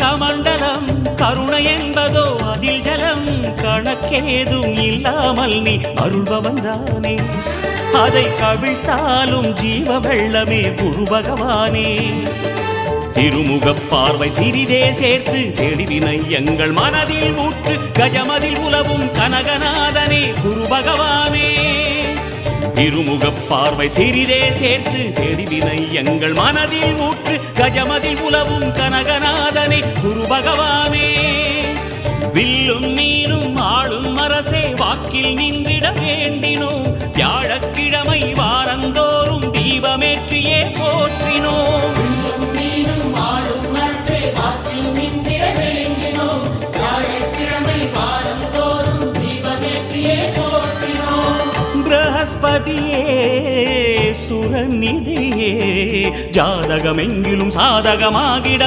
கமண்டலம் கருணை என்பதோ அதில் ஜலம் கணக்கேதும் இல்லாமல் நீ அருள்பவன் தானே அதை கவிழ்த்தாலும் ஜீவ வெள்ளமே குரு பகவானே திருமுகப் பார்வை சிறிதே சேர்த்து தெளிவினை எங்கள் மனதில் ஊற்று கஜமதில் உலவும் கனகநாதனே குரு பகவானே திருமுகப் பார்வை சிறிதே சேர்த்து தெளிவினை எங்கள் மனதில் ஊற்று கஜமதில் உலவும் கனகநாதனே குரு பகவானே வில்லும் நீரும் ஆளும் அரசே வாக்கில் நின்றிட வேண்டினோம் வியாழக்கிழமை வாரந்தோறும் தீபமேற்றியே போற்றினோம் பிரகஸ்பதியே சுரநிதியே ஜாதகமெங்கிலும் சாதகமாகிட